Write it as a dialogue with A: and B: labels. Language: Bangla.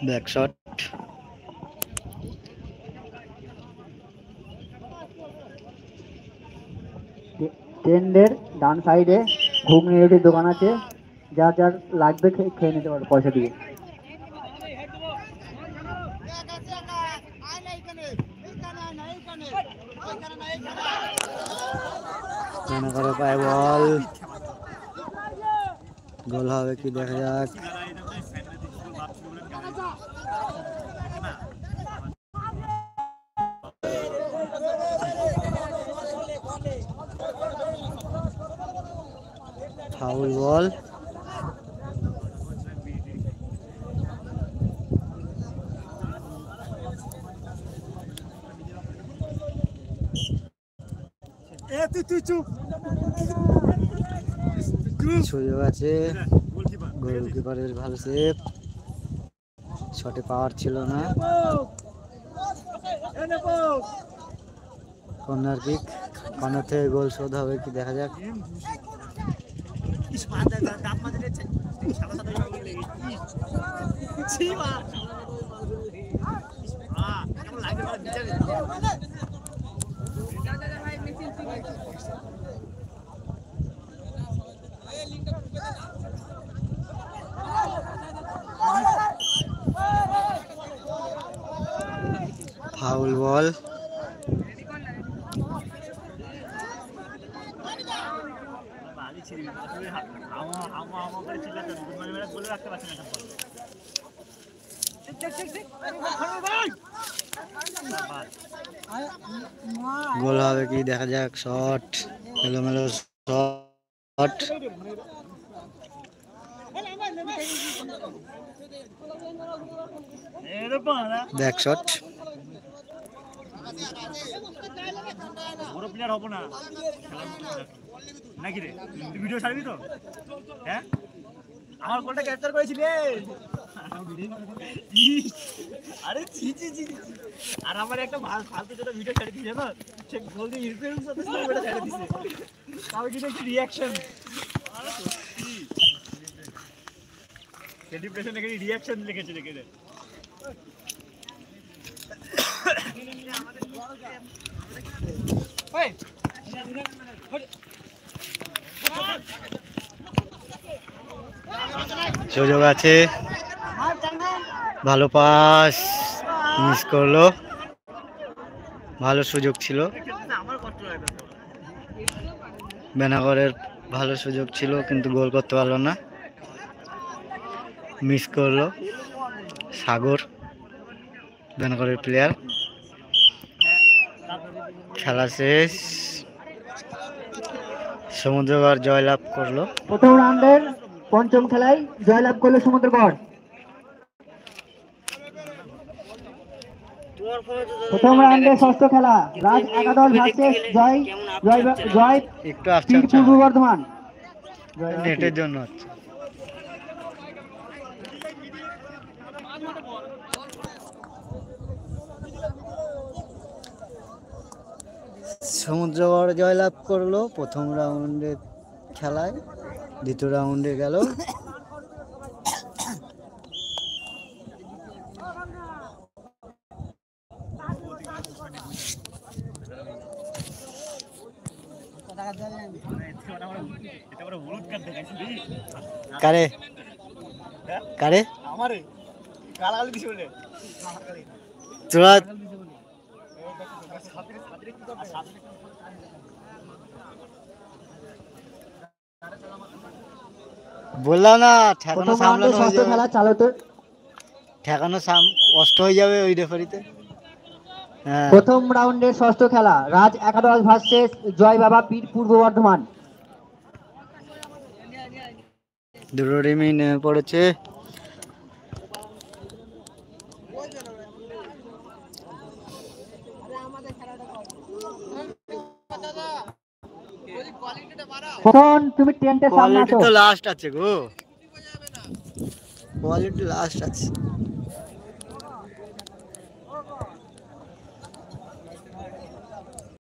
A: ব্যাক শট
B: টেন্ডের ডান সাইডে ঘুগনি রুটির দোকান আছে, যার যার লাগবে খেয়ে নিতে পারো পয়সা দিয়ে।
A: মনে করে পায় বল, গোল হবে কি দেখা যাক। ফাউল বল, সুযোগ আছে, গোলকিপারের ভালো সেভ, শটে পাওয়ার ছিল না। কর্নার কিক, কর্নার থেকে গোল শোধ হবে কি দেখা যাক। ফাউল বল, গোল হবে কি দেখা যাক। শট, এলোমেলো শট, ব্যাক শট,
C: বড় প্লেয়ার হবো না নাকি রে? তুই ভিডিও ছাড়বি তো? হ্যাঁ, আমার গোলটা ক্যাপচার করেছিলি। আরে ছি ছি ছি, আর আমার একটা ফালতু যেটা ভিডিও ছেড়ে দিয়েছে না, সে গোল দিয়ে ইনফ্লুয়েন্স হতে ওটা ছেড়ে দিয়েছে, তাও কিন্তু একটু রিয়াকশন। আরে সত্যি সেলিব্রেশন এখানে রিয়াকশন লিখেছে দেখে রে।
A: সুযোগ আছে, ভালো পাস, মিস করলো, ভালো সুযোগ ছিল। বেনাগরের ভালো সুযোগ ছিল কিন্তু গোল করতে পারলো না, মিস করলো সাগর, বেনাগরের প্লেয়ার। খেলা শেষ, সমুদ্রগড় জয়লাভ করলো।
B: প্রথম রাউন্ডের পঞ্চম খেলায় জয়লাভ করলো সমুদ্রগড়। প্রথম রাউন্ডে ষষ্ঠ খেলা রাজ একাদশ ভার্সেস জয়
A: একটু আসছে
B: পূর্ব বর্ধমান।
A: নেটের জন্য হচ্ছে। সমুদ্রগড় জয়লাভ করলো প্রথম রাউন্ডের খেলায়। দ্বিতীয় রাউন্ডে গেল কারে কারে
C: আমারে গালাগালি দিছে বলে
A: তোরা বললাম না, ঠেকানো সামলানো হয়ে যাবে,
B: খেলা চালাতে
A: ঠেকানো কষ্ট হয়ে যাবে ওই রেফারিতে। হ্যাঁ,
B: প্রথম রাউন্ডের ষষ্ঠ খেলা রাজ একাদশ ভার্সেস জয় বাবা পীর পূর্ব বর্ধমান।
A: দুটো টিমই নেমে পড়েছে।
B: তুমি টেন্টের সামনে
A: কোয়ালিটি
B: আসো।
A: তো লাস্ট আছে গো, কোয়ালিটি লাস্ট আছে।